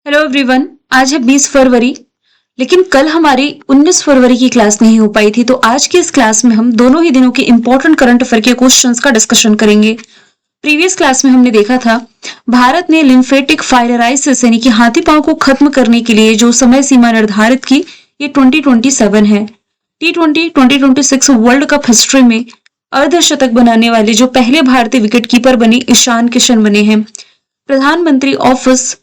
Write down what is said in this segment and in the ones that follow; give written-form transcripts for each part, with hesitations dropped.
Hello everyone. आज है 20 फरवरी, लेकिन कल हमारी 19 फरवरी की क्लास नहीं हो पाई थी, तो आज की इस क्लास में हम दोनों ही दिनों के इंपॉर्टेंट करंट अफेयर के क्वेश्चंस का डिस्कशन करेंगे। प्रीवियस क्लास में हमने देखा था भारत ने लिम्फेटिक फाइलराइसिस यानी कि हाथी पांव को खत्म करने के लिए जो समय सीमा निर्धारित की, ये 2027 है। T20 2026 वर्ल्ड कप हिस्ट्री में अर्धशतक बनाने वाले जो पहले भारतीय विकेटकीपर बने ईशान किशन बने हैं। प्रधानमंत्री ऑफिस,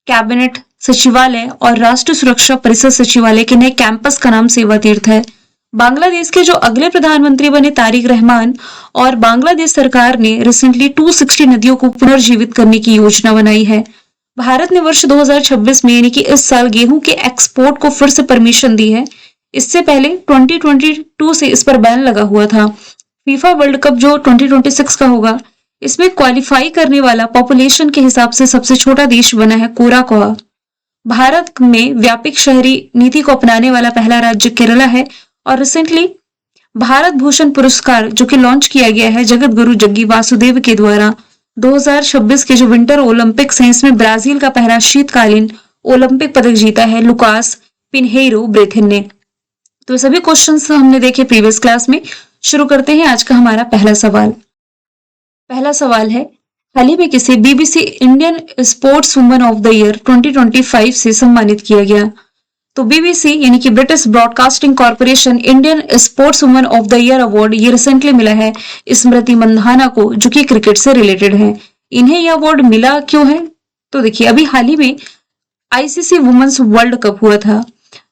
कैबिनेट सचिवालय और राष्ट्रीय सुरक्षा परिषद सचिवालय के नए कैंपस का नाम सेवा तीर्थ है। बांग्लादेश के जो अगले प्रधानमंत्री बने तारिक रहमान, और बांग्लादेश सरकार ने रिसेंटली 260 नदियों को पुनर्जीवित करने की योजना बनाई है। भारत ने वर्ष 2026 में यानी कि इस साल गेहूं के एक्सपोर्ट को फिर से परमिशन दी है। इससे पहले 2022 से इस पर बैन लगा हुआ था। फीफा वर्ल्ड कप जो 2026 का होगा, इसमें क्वालिफाई करने वाला पॉपुलेशन के हिसाब से सबसे छोटा देश बना है कोराकोआ। भारत में व्यापक शहरी नीति को अपनाने वाला पहला राज्य केरला है। और रिसेंटली भारत भूषण पुरस्कार जो कि लॉन्च किया गया है जगत गुरु जग्गी वासुदेव के द्वारा 2026 के जो विंटर ओलंपिक्स हैं, इसमें ब्राजील का पहला शीतकालीन ओलंपिक पदक जीता है लुकास पिन्हेरो ब्रेथिन ने। तो सभी क्वेश्चंस हमने देखे प्रीवियस क्लास में। शुरू करते हैं आज का हमारा पहला सवाल। पहला सवाल है, हाल ही में किसे BBC Indian sports woman of the year 2025 से सम्मानित किया गया? तो बीबीसी यानी कि British broadcasting corporation Indian sports woman of the year award ये रिसेंटली मिला है स्मृति मंधाना को, जो कि क्रिकेट से रिलेटेड है। इन्हें यह अवार्ड मिला क्यों है? तो देखिए, अभी हाल ही में आईसीसी वुमेन्स वर्ल्ड कप हुआ था,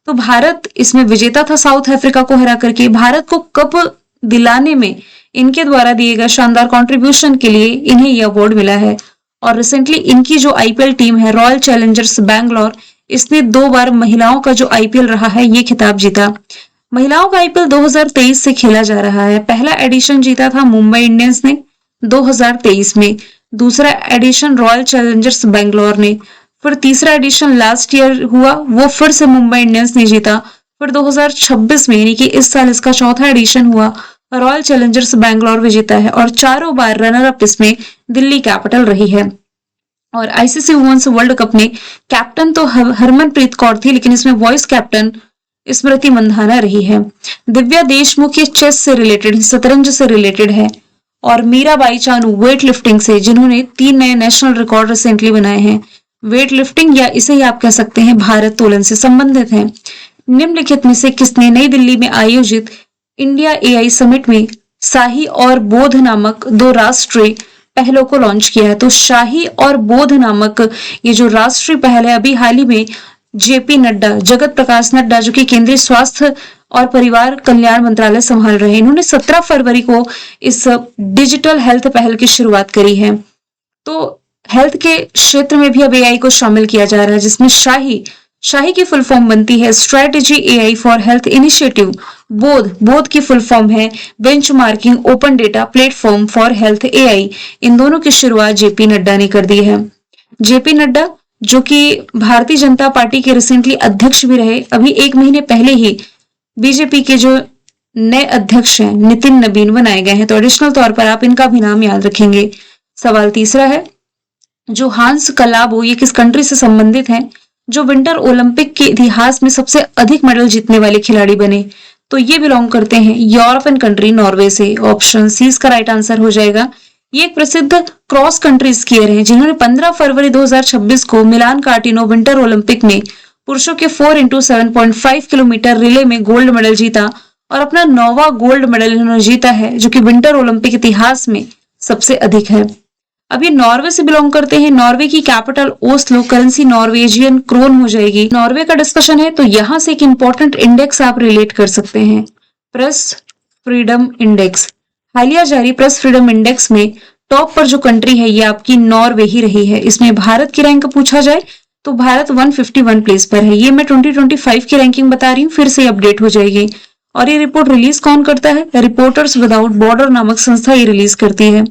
तो भारत इसमें विजेता था साउथ अफ्रीका को हरा करके। भारत को कप दिलाने में इनके द्वारा दिए गए शानदार कंट्रीब्यूशन के लिए इन्हें यह अवार्ड मिला है। और रिसेंटली इनकी जो आईपीएल टीम है रॉयल चैलेंजर्स बैंगलोर, इसने 2 बार महिलाओं का जो आईपीएल रहा है ये खिताब जीता। महिलाओं का आईपीएल 2023 से खेला जा रहा है। पहला एडिशन जीता था मुंबई इंडियंस ने 2023 में, दूसरा एडिशन रॉयल चैलेंजर्स बैंगलोर ने, फिर तीसरा एडिशन लास्ट ईयर हुआ, वो फिर से मुंबई इंडियंस ने जीता। फिर 2026 में यानी कि इस साल इसका चौथा एडिशन हुआ, रॉयल चैलेंजर्स बैंगलोर विजेता है। और चारों बार रनर अप इसमें दिल्ली कैपिटल रही है। और आईसीसी वुमेन्स वर्ल्ड कप में कैप्टन तो हरमनप्रीत कौर थी, लेकिन इसमें वॉइस कैप्टन स्मृति मंधाना रही है। दिव्या देशमुख ये चेस से रिलेटेड, शतरंज से रिलेटेड है। और मीराबाई चानू वेट लिफ्टिंग से, जिन्होंने 3 नए नेशनल रिकॉर्ड रिसेंटली बनाए हैं। वेट लिफ्टिंग या इसे ही आप कह सकते हैं भारत तोलन से संबंधित है। निम्नलिखित में से किसने नई दिल्ली में आयोजित इंडिया एआई समिट में शाही और बोध नामक 2 राष्ट्रीय पहलों को लॉन्च किया है? तो शाही और बोध नामक ये जो राष्ट्रीय पहल है, अभी हाल ही में जेपी नड्डा, जगत प्रकाश नड्डा, जो कि केंद्रीय स्वास्थ्य और परिवार कल्याण मंत्रालय संभाल रहे हैं, इन्होंने 17 फरवरी को इस डिजिटल हेल्थ पहल की शुरुआत करी है। तो हेल्थ के क्षेत्र में भी अब एआई को शामिल किया जा रहा है, जिसमें शाही की फुल फॉर्म बनती है strategy AI for health initiative. Bodh की फुल फॉर्म है benchmarking open data platform for health AI. इन दोनों की शुरुआत जेपी नड्डा ने कर दी है। जेपी नड्डा जो कि भारतीय जनता पार्टी के रिसेंटली अध्यक्ष भी रहे, अभी 1 महीने पहले ही बीजेपी के जो नए अध्यक्ष हैं नितिन नबीन बनाए गए हैं, तो एडिशनल तौर पर आप इनका भी नाम याद रखेंगे। सवाल तीसरा है, जो हांस कलाबो ये किस कंट्री से संबंधित हैं, जो विंटर ओलंपिक के इतिहास में सबसे अधिक मेडल जीतने वाले खिलाड़ी बने? तो ये बिलोंग करते हैं यूरोपियन कंट्री नॉर्वे से। ऑप्शन सी इसका राइट आंसर हो जाएगा। ये एक प्रसिद्ध क्रॉस कंट्री स्कीयर हैं, जिन्होंने 15 फरवरी 2026 को मिलान कार्टिनो विंटर ओलंपिक में पुरुषों के 4x7.5 किलोमीटर रिले में गोल्ड मेडल जीता और अपना 9वां गोल्ड मेडल इन्होंने जीता है, जो कि विंटर ओलंपिक इतिहास में सबसे अधिक है। अब ये नॉर्वे से बिलोंग करते हैं। नॉर्वे की capital Oslo, currency Norwegian krone हो जाएगी। नॉर्वे का डिस्कशन है, तो यहां से एक इंपॉर्टेंट इंडेक्स आप रिलेट कर सकते हैं, प्रेस फ्रीडम इंडेक्स। हालिया जारी प्रेस फ्रीडम इंडेक्स में टॉप पर जो कंट्री है ये आपकी नॉर्वे ही रही है। इसमें भारत की रैंक पूछा जाए तो भारत 151 प्लेस पर है। ये मैं 2025 की रैंकिंग बता रही हूँ, फिर से अपडेट हो जाएगी। और ये रिपोर्ट रिलीज कौन करता है? रिपोर्टर्स विदाउट बॉर्डर नामक संस्था ये रिलीज करती है।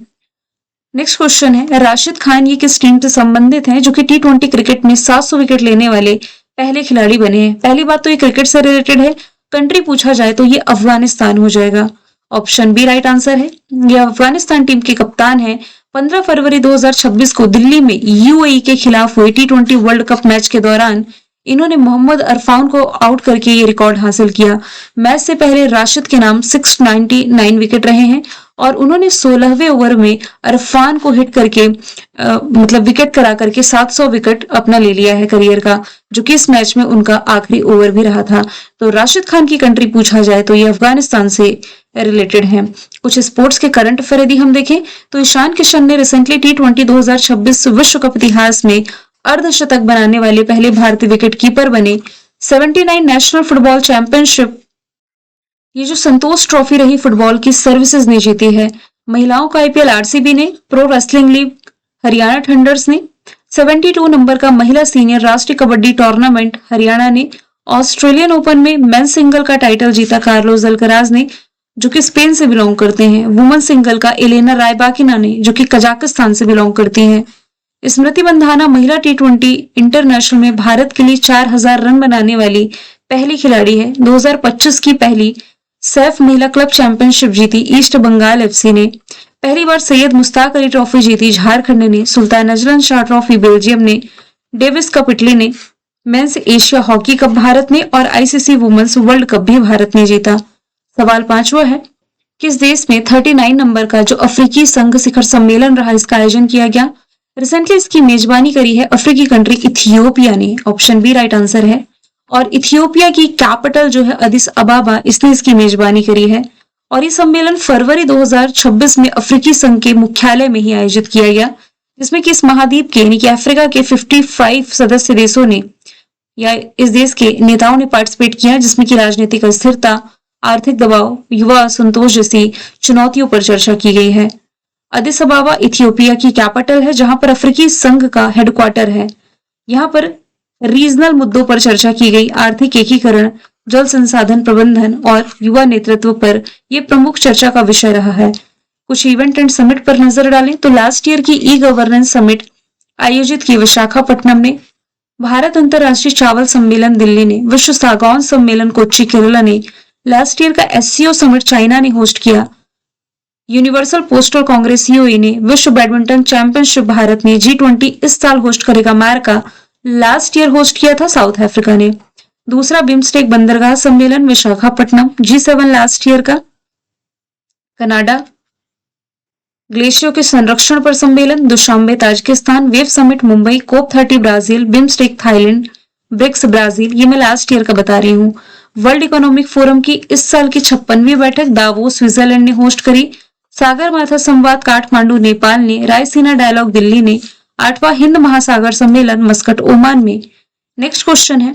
नेक्स्ट क्वेश्चन है, राशिद खान ये किस टीम से संबंधित हैं, जो कि T20 क्रिकेट में 700 विकेट लेने वाले पहले खिलाड़ी बने हैं? पहली बात तो ये क्रिकेट से रिलेटेड है। कंट्री पूछा जाए तो ये अफगानिस्तान हो जाएगा। ऑप्शन बी राइट आंसर है। ये अफगानिस्तान टीम के कप्तान है 15 फरवरी 2026 को दिल्ली में यूएई के खिलाफ हुए T20 वर्ल्ड कप मैच के दौरान इन्होंने मोहम्मद अरफान को आउट करके ये रिकॉर्ड हासिल किया। मैच से पहले राशिद के नाम 699 विकेट रहे हैं और उन्होंने 16वें ओवर में अरफान को हिट करके मतलब विकेट करा करके 700 विकेट अपना ले लिया है करियर का, जो कि इस मैच में उनका आखिरी ओवर भी रहा था। तो राशिद खान की कंट्री पूछा जाए तो ये अफगानिस्तान से रिलेटेड है। कुछ स्पोर्ट्स के करंट अफेयर यदि हम देखें तो ईशान किशन ने रिसेंटली T20 2026 विश्व कप इतिहास में अर्धशतक बनाने वाले पहले भारतीय विकेट कीपर बने। 79 नेशनल फुटबॉल चैंपियनशिप, ये जो संतोष ट्रॉफी रही फुटबॉल की, सर्विसेज ने जीती है। महिलाओं का आईपीएल आरसीबी ने, pro wrestling league Haryana thunder's ने, 72 नंबर का महिला सीनियर राष्ट्रीय कबड्डी टूर्नामेंट हरियाणा ने, ऑस्ट्रेलियन ओपन में मेंस सिंगल का टाइटल जीता कार्लोस अल्कराज ने, जो कि स्पेन से बिलोंग करते हैं। वुमेन सिंगल का एलेना रायबाकिना ने, जो कि कजाकिस्तान से बिलोंग करती हैं। स्मृति मंधाना महिला T20 इंटरनेशनल में भारत के लिए 4000 रन बनाने वाली पहली खिलाड़ी है। 2025 की पहली सैफ महिला क्लब चैंपियनशिप जीती ईस्ट बंगाल एफसी ने। पहली बार सैयद मुश्ताक अली ट्रॉफी जीती झारखंड ने। Sultan Azlan Shah trophy Belgium ने। डेविस कप इटली ने। Men's Asia hockey cup Bharat ने और आईसीसी वुमेन्स वर्ल्ड कप भी भारत ने जीता। सवाल 5वां है, किस देश में 39 नंबर का जो अफ्रीकी संघ शिखर सम्मेलन रहा, इसका आयोजन किया गया? रिसेंटली इसकी मेजबानी करी है अफ्रीकी कंट्री इथियोपिया ने। ऑप्शन बी राइट आंसर है। और इथियोपिया की कैपिटल जो है अदिस अबाबा, इसने इसकी मेजबानी करी है। और ये सम्मेलन फरवरी 2026 में अफ्रीकी संघ के मुख्यालय में ही आयोजित किया गया, जिसमें कि इस महाद्वीप के यानी कि अफ्रीका के 55 सदस्य देशों ने या इस देश के नेताओं ने पार्टिसिपेट किया, जिसमें कि राजनीतिक अस्थिरता, आर्थिक दबाव, युवा असंतोष जैसी चुनौतियों पर चर्चा की गई है। अदिस अबाबा इथियोपिया की कैपिटल है, जहां पर अफ्रीकी संघ का हेडक्वार्टर है। यहाँ पर रीजनल मुद्दों पर चर्चा की गई। आर्थिक एकीकरण, जल संसाधन प्रबंधन और युवा नेतृत्व पर यह प्रमुख चर्चा का विषय रहा है। कुछ इवेंट एंड समिट पर नजर डालें तो लास्ट ईयर की ई गवर्नेंस समिट आयोजित की विशाखापट्टनम ने, भारत अंतर्राष्ट्रीय चावल सम्मेलन दिल्ली ने, विश्व सागौन सम्मेलन कोच्चि केरला ने, लास्ट ईयर का एससीओ समिट चाइना ने होस्ट किया, यूनिवर्सल पोस्टल कांग्रेस यूएई ने, विश्व बैडमिंटन चैंपियनशिप भारत ने, G20 इस साल होस्ट करेगा अमेरिका, लास्ट ईयर होस्ट किया था साउथ अफ्रीका ने। दूसरा बिम्स्टेक बंदरगाह सम्मेलन विशाखापट्टनम, G7 लास्ट ईयर का, कनाडा, ग्लेशियर के संरक्षण पर सम्मेलन Dushanbe Tajikistan, wave summit Mumbai, COP 30 Brazil, BIMSTEC Thailand, BRICS Brazil, ये मैं लास्ट ईयर का बता रही हूँ। वर्ल्ड इकोनॉमिक फोरम की इस साल की 56वीं बैठक दावोस स्विट्जरलैंड ने होस्ट करी। सागर माथा संवाद काठमांडू नेपाल ने, रायसीना डायलॉग दिल्ली ने, 8वां हिंद महासागर सम्मेलन मस्कट ओमान में। नेक्स्ट क्वेश्चन है,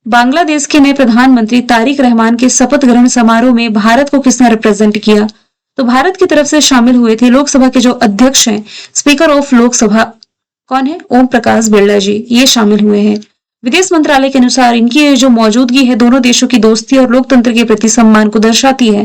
बांग्लादेश के नए प्रधानमंत्री तारिक रहमान के शपथ ग्रहण समारोह में भारत को किसने रिप्रेजेंट किया? तो भारत की तरफ से शामिल हुए थे लोकसभा के जो अध्यक्ष हैं, स्पीकर ऑफ लोकसभा कौन है? ओम प्रकाश बिरला जी, ये शामिल हुए हैं। विदेश मंत्रालय के अनुसार इनकी जो मौजूदगी है दोनों देशों की दोस्ती और लोकतंत्र के प्रति सम्मान को दर्शाती है।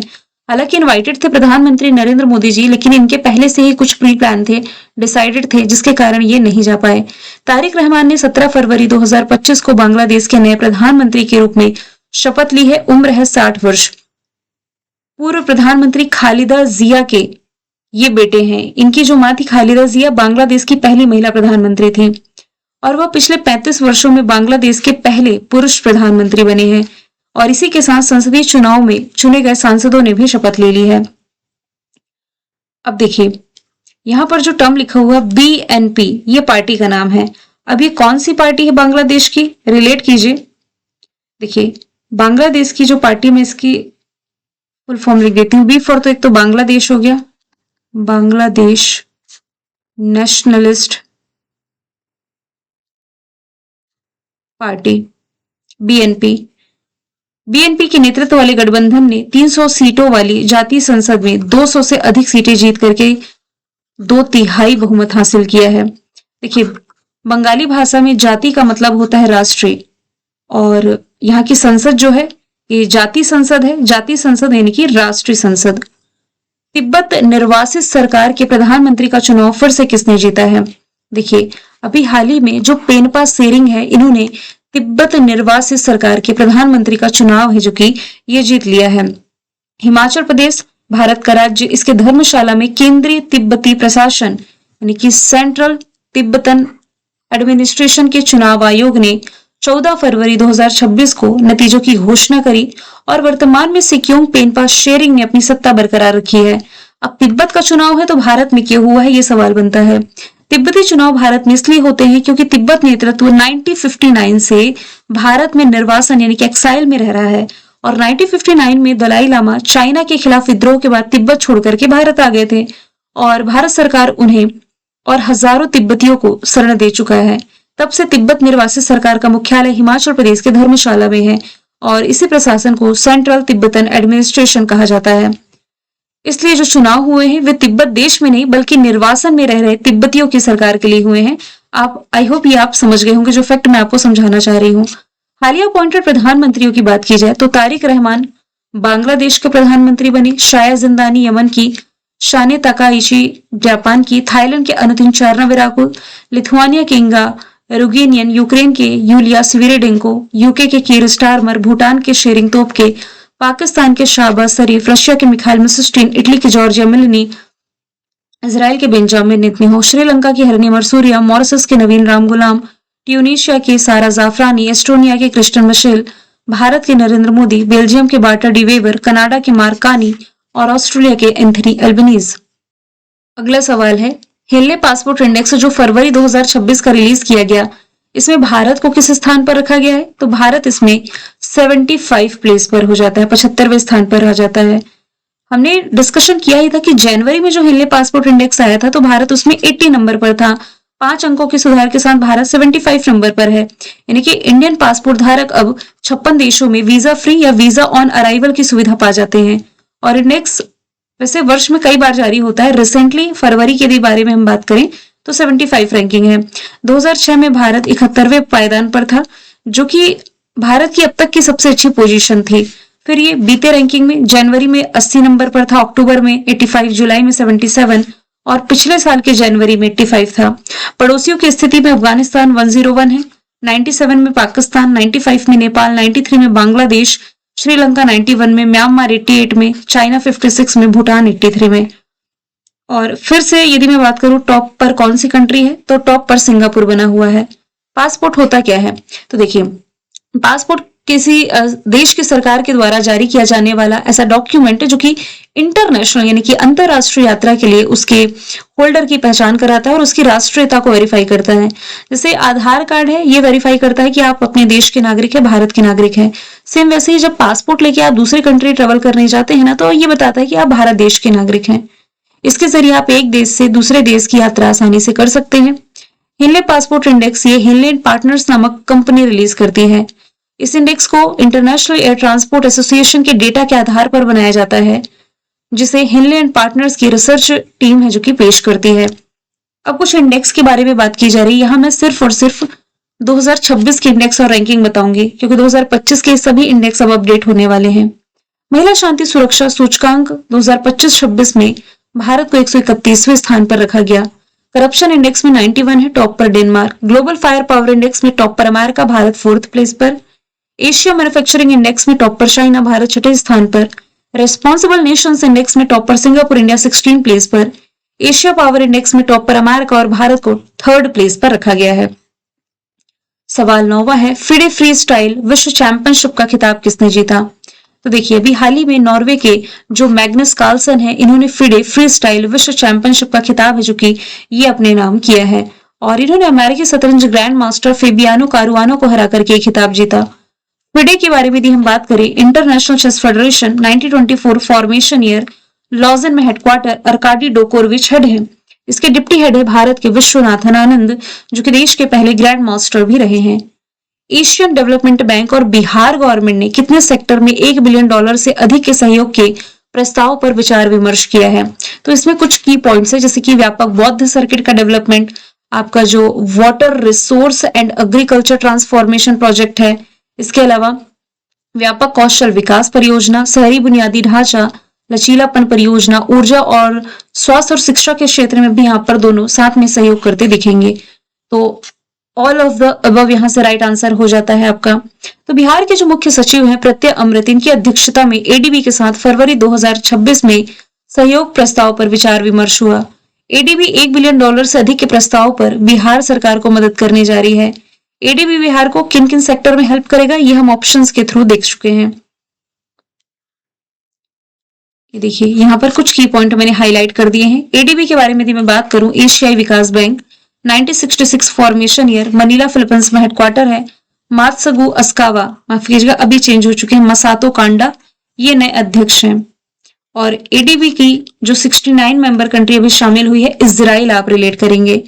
हालांकि इनवाइटेड थे प्रधानमंत्री नरेंद्र मोदी जी, लेकिन इनके पहले से ही कुछ प्री प्लान थे, डिसाइडेड थे, जिसके कारण ये नहीं जा पाए। तारिक रहमान ने 17 फरवरी 2025 को बांग्लादेश के नए प्रधानमंत्री के रूप में शपथ ली है। उम्र है 60 वर्ष। पूर्व प्रधानमंत्री खालिदा जिया के ये बेटे हैं। इनकी जो मां थी खालिदा जिया, बांग्लादेश की पहली महिला प्रधानमंत्री थी और वह पिछले 35 वर्षों में बांग्लादेश के पहले पुरुष प्रधानमंत्री बने हैं। और इसी के साथ संसदीय चुनाव में चुने गए सांसदों ने भी शपथ ले ली है। अब देखिए यहां पर जो टर्म लिखा हुआ BNP, ये पार्टी का नाम है। अब ये कौन सी पार्टी है बांग्लादेश की? रिलेट कीजिए। देखिए बांग्लादेश की जो पार्टी में इसकी फुल फॉर्म लिख देती हूँ। बी फॉर तो एक तो बांग्लादेश हो गया, बांग्लादेश नेशनलिस्ट पार्टी बीएनपी के नेतृत्व वाले गठबंधन ने 300 सीटों वाली जातीय संसद में 200 से अधिक सीटें जीत करके 2/3 बहुमत हासिल किया है। देखिए बंगाली भाषा में जाति का मतलब होता है राष्ट्रीय, और यहाँ की संसद जो है ये जाति संसद है। जाति संसद यानी कि राष्ट्रीय संसद। तिब्बत निर्वासित सरकार के प्रधानमंत्री का चुनाव फिर से किसने जीता है? देखिए अभी हाल ही में जो पेनपा सेरिंग है, इन्होंने तिब्बत निर्वासित सरकार के प्रधानमंत्री का चुनाव है जो कि ये जीत लिया है। हिमाचल प्रदेश भारत का राज्य, इसके धर्मशाला में केंद्रीय तिब्बती प्रशासन यानी कि सेंट्रल तिब्बतन एडमिनिस्ट्रेशन के चुनाव आयोग ने 14 फरवरी 2026 को नतीजों की घोषणा करी और वर्तमान में सिक्योंग पेनपा शेरिंग ने अपनी सत्ता बरकरार रखी है। अब तिब्बत का चुनाव है तो भारत में क्यों हुआ है, ये सवाल बनता है। तिब्बती चुनाव भारत में इसलिए होते हैं क्योंकि तिब्बत नेतृत्व 1959 से भारत में निर्वासन यानी कि एक्साइल में रह रहा है और 1959 में दलाई लामा चाइना के खिलाफ विद्रोह के बाद तिब्बत छोड़कर के भारत आ गए थे और भारत सरकार उन्हें और हजारों तिब्बतियों को शरण दे चुका है। तब से तिब्बत निर्वासित सरकार का मुख्यालय हिमाचल प्रदेश के धर्मशाला में है और इसी प्रशासन को सेंट्रल तिब्बतन एडमिनिस्ट्रेशन कहा जाता है। इसलिए जो चुनाव हुए हैं वे तिब्बत देश में नहीं बल्कि निर्वासन में रह रहे तिब्बतियों की सरकार के लिए हुए हैं। आप आई होप ये आप समझ गए होंगे जो फैक्ट मैं आपको समझाना चाह रही हूँ। हालिया अपॉइंटेड प्रधानमंत्रियों की बात की जाए तो तारिक रहमान बांग्लादेश के प्रधानमंत्री बने, शाया जिंदानी यमन की, शाने ताकाइची जापान की, थाईलैंड के अनुतिन चारनाविराकुल, लिथुआनिया के इंगा रुगेनियन, यूक्रेन के यूलिया स्विरेडेंको, यूके के कीर स्टारमर, भूटान के शेरिंग तोपके, पाकिस्तान के शाहबाज शरीफ, रशिया के मिखाइल मिशस्टीन, इटली के जॉर्जिया मिलनी, इजराइल के बेंजामिन नेतन्याहू, श्रीलंका की हरनी मरसूरिया, मॉरिशस के नवीन राम गुलाम, ट्यूनीशिया की सारा जाफरानी, एस्टोनिया के क्रिस्टन मिशेल, भारत के नरेंद्र मोदी, बेल्जियम के बार्टा डी वेबर, कनाडा के मार्क कानी और ऑस्ट्रेलिया के एंथनी एल्बनीज। अगला सवाल है हेनले पासपोर्ट इंडेक्स जो फरवरी 2026 का रिलीज किया गया, इसमें भारत को किस स्थान पर रखा गया है? तो भारत इसमें 75 प्लेस पर हो जाता है, 75वें स्थान पर आ जाता है। हमने डिस्कशन किया ही था कि जनवरी में जो हेनले पासपोर्ट इंडेक्स आया था तो भारत उसमें 80 नंबर पर था। 5 अंकों के सुधार के साथ भारत 75 नंबर पर है, यानी कि इंडियन पासपोर्ट धारक अब 56 देशों में वीजा फ्री या वीजा ऑन अराइवल की सुविधा पा जाते हैं। और इंडेक्स वैसे वर्ष में कई बार जारी होता है। रिसेंटली फरवरी के बारे में हम बात करें तो 75 रैंकिंग है। 2006 में भारत 71वें पायदान पर था, जो कि भारत की अब तक की सबसे अच्छी पोजीशन थी। फिर ये बीते रैंकिंग में जनवरी में 80 नंबर पर था, अक्टूबर में 85, जुलाई में 77 और पिछले साल के जनवरी में 85 था। पड़ोसियों की स्थिति में अफगानिस्तान 101 है, 97 में पाकिस्तान, 95 में नेपाल, 93 में बांग्लादेश, श्रीलंका 91 में, म्यांमार 88 में, चाइना 56 में, भूटान 83 में। और फिर से यदि मैं बात करूं टॉप पर कौन सी कंट्री है तो टॉप पर सिंगापुर बना हुआ है। पासपोर्ट होता क्या है? तो देखिए, पासपोर्ट किसी देश की सरकार के द्वारा जारी किया जाने वाला ऐसा डॉक्यूमेंट है जो कि इंटरनेशनल यानी कि अंतरराष्ट्रीय यात्रा के लिए उसके होल्डर की पहचान कराता है और उसकी राष्ट्रीयता को वेरीफाई करता है। जैसे आधार कार्ड है, ये वेरीफाई करता है कि आप अपने देश के नागरिक है, भारत के नागरिक है। सेम वैसे ही जब पासपोर्ट लेके आप दूसरी कंट्री ट्रेवल करने जाते हैं ना, तो ये बताता है कि आप भारत देश के नागरिक हैं। इसके जरिए आप एक देश से दूसरे देश की यात्रा आसानी से कर सकते हैं। हिनले पासपोर्ट इंडेक्स ये हिनले पार्टनर्स नामक कंपनी रिलीज करती है। इस इंडेक्स को इंटरनेशनल एयर ट्रांसपोर्ट एसोसिएशन के डेटा के आधार पर बनाया जाता है, जिसे हिनले एंड पार्टनर्स की रिसर्च टीम है जो कि पेश करती है। अब कुछ इंडेक्स के बारे में बात की जा रही है। यहाँ मैं सिर्फ और सिर्फ 2026 के इंडेक्स और रैंकिंग बताऊंगी, क्योंकि 2025 के सभी इंडेक्स अब अपडेट होने वाले हैं। महिला शांति सुरक्षा सूचकांक 2025-26 में भारत को 131वें स्थान पर रखा गया। करप्शन इंडेक्स में 91 है, टॉप पर Denmark. Global fire power index में टॉप पर अमेरिका, भारत 4th प्लेस पर। एशिया मैन्युफैक्चरिंग इंडेक्स में टॉप पर चाइना, भारत 6ठे स्थान पर। रेस्पॉन्सिबल नेशंस इंडेक्स में टॉप पर सिंगापुर, इंडिया 16 प्लेस पर। एशिया पावर इंडेक्स में टॉप पर अमेरिका और भारत को 3rd प्लेस पर रखा गया है। सवाल 9वां है, फिडे फ्री स्टाइल विश्व चैंपियनशिप का खिताब किसने जीता? तो देखिए, अभी हाल ही में नॉर्वे के जो मैग्नस कार्लसन है, इन्होंने फिडे फ्री स्टाइल विश्व चैंपियनशिप का खिताब है जो कि ये अपने नाम किया है और इन्होंने अमेरिकी शतरंज ग्रैंड मास्टर फेबियानो कारुआनो को हरा करके खिताब जीता। फिडे के बारे में यदि हम बात करें, International Chess Federation 1924 formation year, Lausanne में हेडक्वार्टर, अर्काडी डोकोरविच हेड है। इसके डिप्टी हेड है भारत के विश्वनाथन आनंद, जो कि देश के पहले ग्रैंड मास्टर भी रहे हैं। एशियन डेवलपमेंट बैंक और बिहार गवर्नमेंट ने कितने सेक्टर में $1 बिलियन से अधिक के सहयोग के प्रस्ताव पर विचार विमर्श किया है? तो इसमें कुछ की पॉइंट्स है, जैसे कि व्यापक बौद्ध सर्किट का डेवलपमेंट, आपका जो water resource and agriculture transformation project है, इसके अलावा व्यापक कौशल विकास परियोजना, शहरी बुनियादी ढांचा, लचीलापन परियोजना, ऊर्जा और स्वास्थ्य और शिक्षा के क्षेत्र में भी यहाँ पर दोनों साथ में सहयोग करते दिखेंगे। तो ऑल ऑफ द अबव यहाँ से राइट आंसर हो जाता है आपका। तो बिहार के जो मुख्य सचिव हैं प्रत्यय अमृत, इनकी अध्यक्षता में एडीबी के साथ फरवरी 2026 में सहयोग प्रस्ताव पर विचार विमर्श हुआ। एडीबी $1 बिलियन से अधिक के प्रस्ताव पर बिहार सरकार को मदद करने जा रही है। एडीबी बिहार को किन किन सेक्टर में हेल्प करेगा, ये हम ऑप्शंस के थ्रू देख चुके हैं। ये देखिए यहाँ पर कुछ की पॉइंट मैंने हाईलाइट कर दिए हैं। एडीबी के बारे में यदि मैं बात करूं, एशियाई विकास bank 1966 formation year, Manila Philippines में हेडक्वार्टर है। मात्सुगु अस्कावा, माफ कीजिएगा अभी चेंज हो चुके हैं, मसातो कांडा ये नए अध्यक्ष हैं। और एडीबी की जो 69 मेंबर कंट्री अभी शामिल हुई है, इजराइल आप रिलेट करेंगे।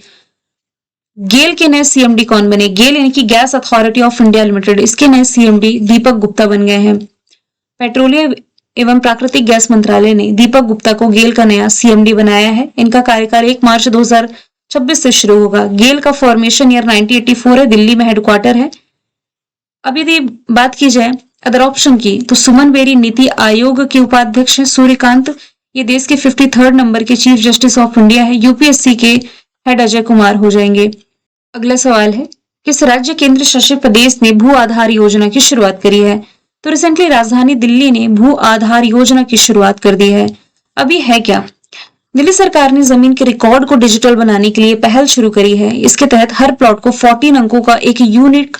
गेल के नए सीएमडी कौन बने? गेल यानी कि gas authority of India limited, इसके नए सीएमडी दीपक गुप्ता बन गए हैं। पेट्रोलियम एवं प्राकृतिक गैस मंत्रालय ने दीपक गुप्ता को गेल का नया सीएमडी बनाया है। इनका कार्यकाल 1 मार्च 2026 से शुरू होगा। गेल का फॉर्मेशन ईयर 1984 है, दिल्ली में हेडक्वार्टर है। अब यदि बात की जाए अदर ऑप्शन की, तो सुमन बेरी नीति आयोग के उपाध्यक्ष हैं। सूर्यकांत ये देश के 53rd नंबर के चीफ जस्टिस ऑफ इंडिया है। यूपीएससी के हेड अजय कुमार हो जाएंगे। अगला सवाल है, किस राज्य केंद्र शासित प्रदेश ने भू आधार योजना की शुरुआत करी है? तो रिसेंटली राजधानी दिल्ली ने भू आधार योजना की शुरुआत कर दी है। अभी है क्या? दिल्ली सरकार ने जमीन के रिकॉर्ड को डिजिटल बनाने के लिए पहल शुरू करी है। इसके तहत हर प्लॉट को 14 अंकों का एक unique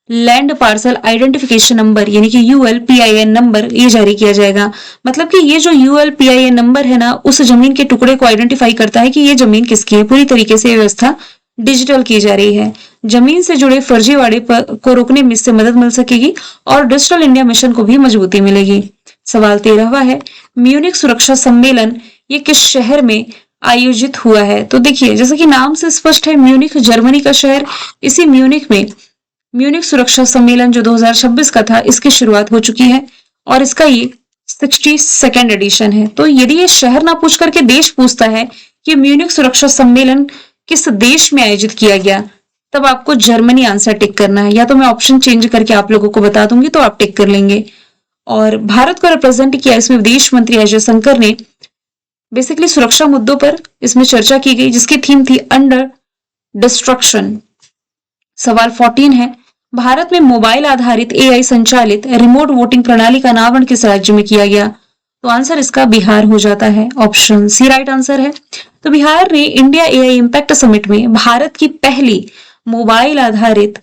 land parcel identification number यानी कि ULPIN नंबर ये जारी किया जाएगा। मतलब कि ये जो ULPIN नंबर है ना, उस जमीन के टुकड़े को आइडेंटिफाई करता है कि ये जमीन किसकी है। पूरी तरीके से व्यवस्था डिजिटल की जा रही है। जमीन से जुड़े फर्जीवाड़े को रोकने में इससे मदद मिल सकेगी और डिजिटल इंडिया मिशन को भी मजबूती मिलेगी। सवाल 13वां है, म्यूनिख सुरक्षा सम्मेलन ये किस शहर में आयोजित हुआ है? तो देखिए जैसे कि नाम से स्पष्ट है, म्यूनिख जर्मनी का शहर। इसी म्यूनिख में म्यूनिख सुरक्षा सम्मेलन जो 2026 का था, इसकी शुरुआत हो चुकी है और इसका ये 62nd एडिशन है। तो यदि ये शहर ना पूछ करके देश पूछता है कि म्यूनिख सुरक्षा सम्मेलन किस देश में आयोजित किया गया, तब आपको जर्मनी आंसर टिक करना है। या तो मैं ऑप्शन चेंज करके आप लोगों को बता दूंगी तो आप टिक कर लेंगे। और भारत को रिप्रेजेंट किया इसमें विदेश मंत्री एस जयशंकर ने। बेसिकली सुरक्षा मुद्दों पर इसमें चर्चा की गई जिसकी थीम थी अंडर डिस्ट्रक्शन। सवाल 14 है, भारत में मोबाइल आधारित AI संचालित रिमोट वोटिंग प्रणाली का अनावरण किस राज्य में किया गया? तो आंसर इसका बिहार हो जाता है। ऑप्शन सी राइट आंसर है। तो बिहार ने इंडिया AI इम्पैक्ट समिट में भारत की पहली मोबाइल आधारित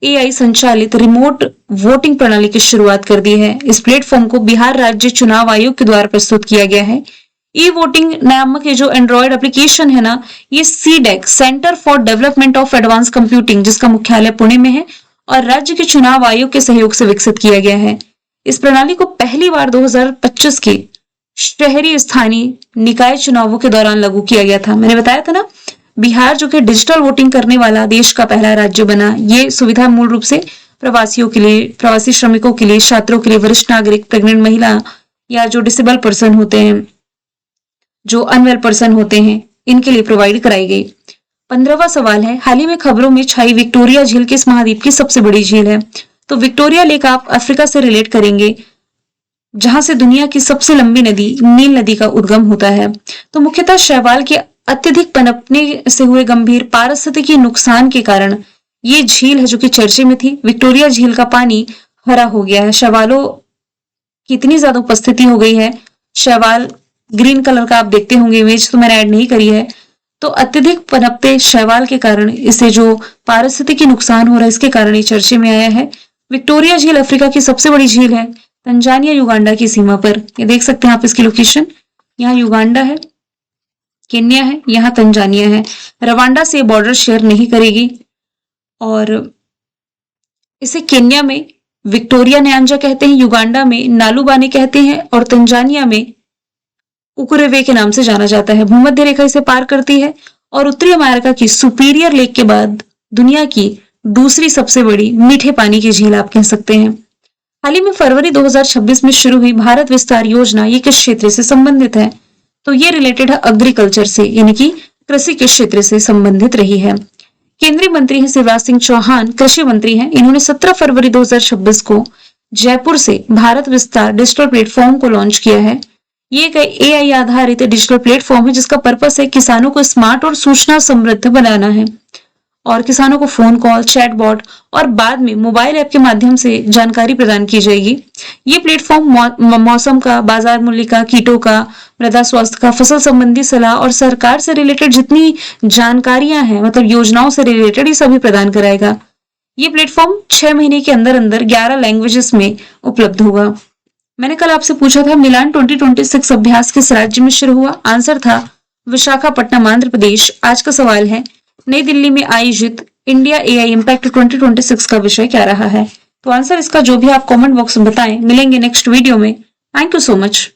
AI संचालित रिमोट वोटिंग प्रणाली की शुरुआत कर दी है। इस प्लेटफॉर्म को बिहार राज्य चुनाव आयोग के द्वारा प्रस्तुत किया गया है। ई वोटिंग नामक ये जो एंड्रॉयड एप्लीकेशन है ना, ये CDEC centre for development of advance computing जिसका मुख्यालय पुणे में है और राज्य के चुनाव आयोग के सहयोग से विकसित किया गया है। इस प्रणाली को पहली बार 2025 के शहरी स्थानीय निकाय चुनावों के दौरान लागू किया गया था। मैंने बताया था ना, बिहार जो कि डिजिटल वोटिंग करने वाला देश का पहला राज्य बना। ये सुविधा मूल रूप से प्रवासियों के लिए, प्रवासी श्रमिकों के लिए, छात्रों के लिए, वरिष्ठ नागरिक, प्रेग्नेंट महिला या जो डिसेबल पर्सन होते हैं, जो अनवेल पर्सन होते हैं, इनके लिए प्रोवाइड कराई गई। 15वां सवाल है, हाल ही में खबरों में छाई विक्टोरिया झील किस महाद्वीप की सबसे बड़ी झील है? तो विक्टोरिया लेक आप अफ्रीका से रिलेट करेंगे, जहां से दुनिया की सबसे लंबी नदी नील नदी का उद्गम होता है। तो मुख्यतः शैवाल के अत्यधिक पनपने से हुए गंभीर पारिस्थितिकी नुकसान के कारण ये झील है जो कि चर्चे में थी। विक्टोरिया झील का पानी हरा हो गया है। शैवालों की इतनी ज्यादा उपस्थिति हो गई है, शैवाल ग्रीन कलर का आप देखते होंगे, इमेज तो मैंने ऐड नहीं करी है। तो अत्यधिक पनपते शैवाल के कारण इसे जो पारिस्थितिकी नुकसान हो रहा है, इसके कारण ये चर्चे में आया है। विक्टोरिया झील अफ्रीका की सबसे बड़ी झील है, तंजानिया युगांडा की सीमा पर। ये देख सकते हैं आप इसकी लोकेशन, यहाँ युगांडा है, केन्या है, यहाँ तंजानिया है। रवांडा से बॉर्डर शेयर नहीं करेगी और इसे केन्या में विक्टोरिया न्यांजा कहते हैं, युगांडा में नालुबाने कहते हैं और तंजानिया में उकुरेवे के नाम से जाना जाता है। भूमध्य रेखा इसे पार करती है और उत्तरी अमेरिका की सुपीरियर लेक के बाद दुनिया की दूसरी सबसे बड़ी मीठे पानी की झील आप कह सकते हैं। हाल ही में फरवरी 2026 में शुरू हुई भारत विस्तार योजना ये किस क्षेत्र से संबंधित है? तो ये रिलेटेड है एग्रीकल्चर से, यानी कि कृषि के क्षेत्र से संबंधित रही है। केंद्रीय मंत्री हैं शिवराज सिंह चौहान, कृषि मंत्री हैं। इन्होंने 17 फरवरी 2026 को जयपुर से भारत विस्तार डिजिटल प्लेटफॉर्म को लॉन्च किया है। ये एक AI आधारित डिजिटल प्लेटफॉर्म है जिसका पर्पस है किसानों को स्मार्ट और सूचना समृद्ध बनाना है और किसानों को फोन कॉल, चैटबॉट और बाद में मोबाइल ऐप के माध्यम से जानकारी प्रदान की जाएगी। ये प्लेटफॉर्म मौसम का, बाजार मूल्य का, कीटों का, मृदा स्वास्थ्य का, फसल संबंधी सलाह और सरकार से रिलेटेड जितनी जानकारियां हैं, मतलब योजनाओं से रिलेटेड, ये सभी प्रदान कराएगा। ये प्लेटफॉर्म 6 महीने के अंदर अंदर 11 लैंग्वेजेस में उपलब्ध होगा। मैंने कल आपसे पूछा था मिलान 2026 अभ्यास किस राज्य में शुरू हुआ? आंसर था विशाखापट्टनम, आंध्र प्रदेश। आज का सवाल है नई दिल्ली में आयोजित इंडिया एआई इम्पैक्ट 2026 का विषय क्या रहा है? तो आंसर इसका जो भी आप कमेंट बॉक्स में बताएं। मिलेंगे नेक्स्ट वीडियो में। Thank you so much.